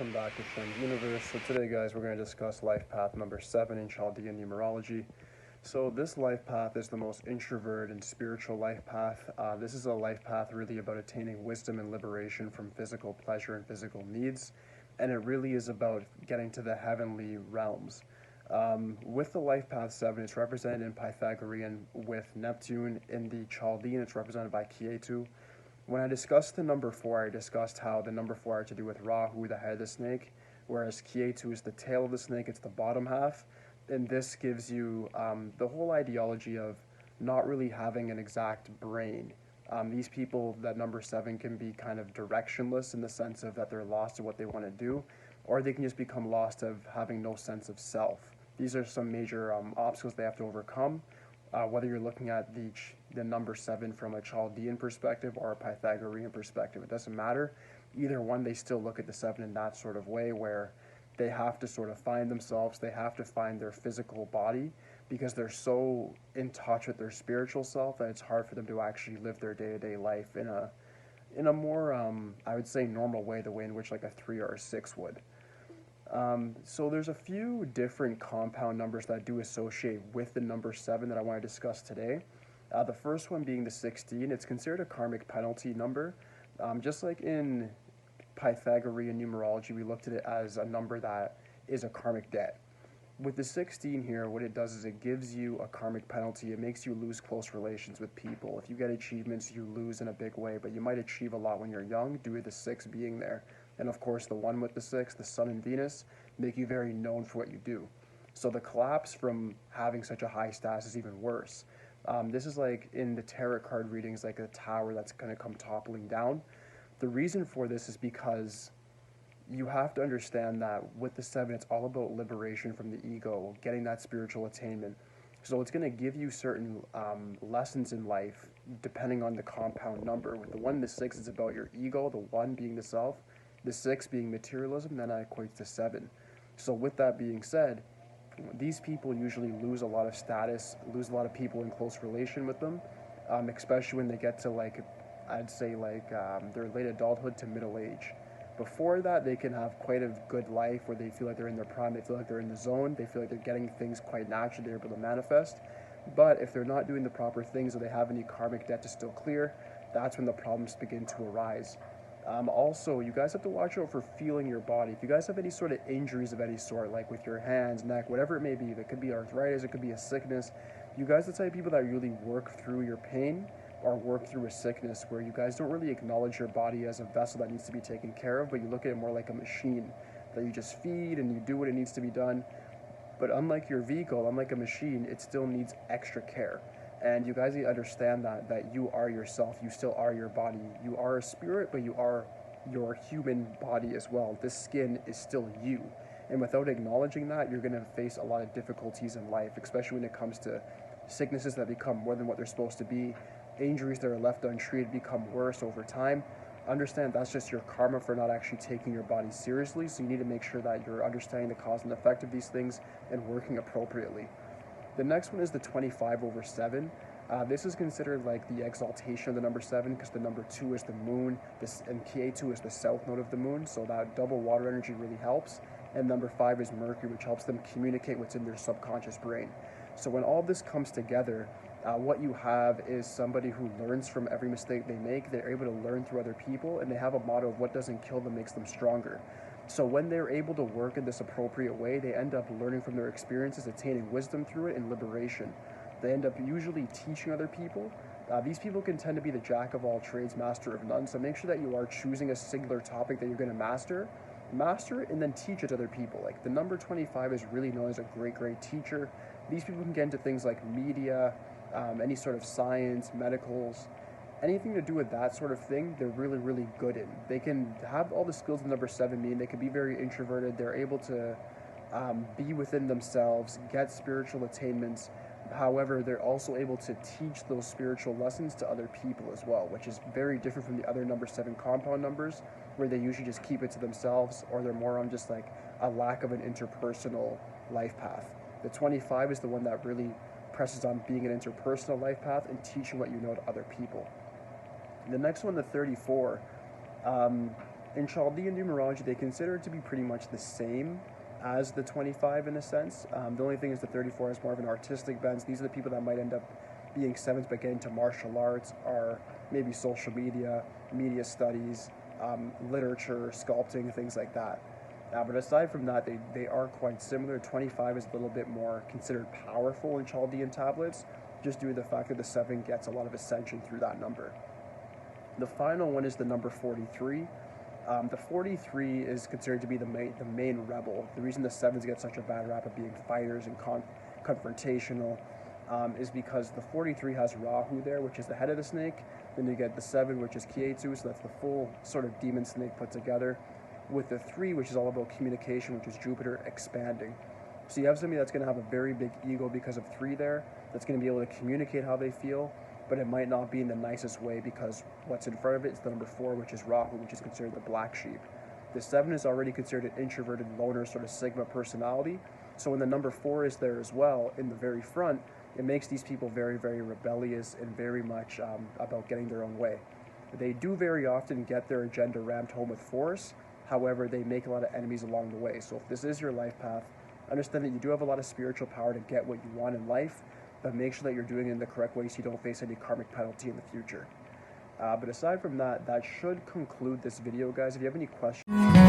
welcome back to ShemUniverse. So today, guys, we're going to discuss life path number 7 in Chaldean Numerology. So this life path is the most introverted and spiritual life path. This is a life path really about attaining wisdom and liberation from physical pleasure and physical needs, and it really is about getting to the heavenly realms. With the life path 7, it's represented in Pythagorean with Neptune. In the Chaldean, it's represented by Ketu. When I discussed the number 4, I discussed how the number 4 had to do with Rahu, the head of the snake, whereas Ketu is the tail of the snake, it's the bottom half. And this gives you the whole ideology of not really having an exact brain. These people, that number 7, can be kind of directionless in the sense of that they're lost in what they want to do, or they can just become lost of having no sense of self. These are some major obstacles they have to overcome. Whether you're looking at the number 7 from a Chaldean perspective or a Pythagorean perspective, it doesn't matter. Either one, they still look at the 7 in that sort of way where they have to sort of find themselves, they have to find their physical body because they're so in touch with their spiritual self that it's hard for them to actually live their day-to-day life in a more, I would say, normal way, the way in which like a 3 or a 6 would. So there's a few different compound numbers that do associate with the number 7 that I want to discuss today. The first one being the 16. It's considered a karmic penalty number. Just like in Pythagorean numerology, we looked at it as a number that is a karmic debt. With the 16 here, what it does is it gives you a karmic penalty. It makes you lose close relations with people. If you get achievements, you lose in a big way, but you might achieve a lot when you're young due to the 6 being there. And of course, the 1 with the 6, the Sun and Venus, make you very known for what you do. So the collapse from having such a high status is even worse. This is like in the tarot card readings, like a tower that's going to come toppling down. The reason for this is because you have to understand that with the 7, it's all about liberation from the ego, getting that spiritual attainment. So it's going to give you certain lessons in life depending on the compound number. With the 1 and the 6, it's about your ego, the 1 being the self, the 6 being materialism, then that equates to 7. So with that being said, these people usually lose a lot of status, lose a lot of people in close relation with them, especially when they get to like, I'd say like their late adulthood to middle age. Before that, they can have quite a good life where they feel like they're in their prime, they feel like they're in the zone, they feel like they're getting things quite naturally, they're able to manifest. But if they're not doing the proper things or they have any karmic debt to still clear, that's when the problems begin to arise. Also, you guys have to watch out for feeling your body. If you guys have any sort of injuries of any sort, like with your hands, neck, whatever it may be, it could be arthritis, it could be a sickness, you guys are the type of people that really work through your pain or work through a sickness where you guys don't really acknowledge your body as a vessel that needs to be taken care of, but you look at it more like a machine that you just feed and you do what it needs to be done. But unlike your vehicle, unlike a machine, it still needs extra care. And you guys need to understand that you are yourself. You still are your body. You are a spirit, but you are your human body as well. This skin is still you. And without acknowledging that, you're going to face a lot of difficulties in life, especially when it comes to sicknesses that become more than what they're supposed to be, injuries that are left untreated become worse over time. Understand that's just your karma for not actually taking your body seriously, so you need to make sure that you're understanding the cause and effect of these things and working appropriately. The next one is the 25/7. This is considered like the exaltation of the number 7 because the number 2 is the moon, and K2 is the south node of the moon, so that double water energy really helps. And number 5 is Mercury, which helps them communicate what's in their subconscious brain. So when all this comes together, what you have is somebody who learns from every mistake they make. They're able to learn through other people, and they have a motto of what doesn't kill them makes them stronger. So when they're able to work in this appropriate way, they end up learning from their experiences, attaining wisdom through it, and liberation. They end up usually teaching other people. These people can tend to be the jack of all trades, master of none. So make sure that you are choosing a singular topic that you're going to master it, and then teach it to other people. Like the number 25 is really known as a great teacher. These people can get into things like media, any sort of science, medicals, anything to do with that sort of thing, they're really good in. They can have all the skills the number 7 mean. They can be very introverted. They're able to be within themselves, get spiritual attainments. However, they're also able to teach those spiritual lessons to other people as well, which is very different from the other number 7 compound numbers, where they usually just keep it to themselves, or they're more on just like a lack of an interpersonal life path. The 25 is the one that really presses on being an interpersonal life path and teaching what you know to other people. The next one, the 34, In Chaldean numerology, they consider it to be pretty much the same as the 25 in a sense. The only thing is the 34 is more of an artistic bent. These are the people that might end up being sevens but get into martial arts, or maybe social media, media studies, literature, sculpting, things like that. But aside from that, they are quite similar. 25 is a little bit more considered powerful in Chaldean tablets, just due to the fact that the 7 gets a lot of ascension through that number. The final one is the number 43. The 43 is considered to be the main rebel. The reason the 7s get such a bad rap of being fighters and confrontational is because the 43 has Rahu there, which is the head of the snake. Then you get the 7, which is Ketu, so that's the full sort of demon snake put together, with the 3, which is all about communication, which is Jupiter expanding. So you have somebody that's going to have a very big ego because of 3 there, that's going to be able to communicate how they feel, but it might not be in the nicest way because what's in front of it is the number 4, which is Rahu, which is considered the black sheep. The 7 is already considered an introverted loner sort of Sigma personality. So when the number 4 is there as well in the very front, it makes these people very, very rebellious and very much about getting their own way. They do very often get their agenda rammed home with force. However, they make a lot of enemies along the way. So if this is your life path, understand that you do have a lot of spiritual power to get what you want in life, but make sure that you're doing it in the correct way so you don't face any karmic penalty in the future. But aside from that, that should conclude this video, guys. If you have any questions...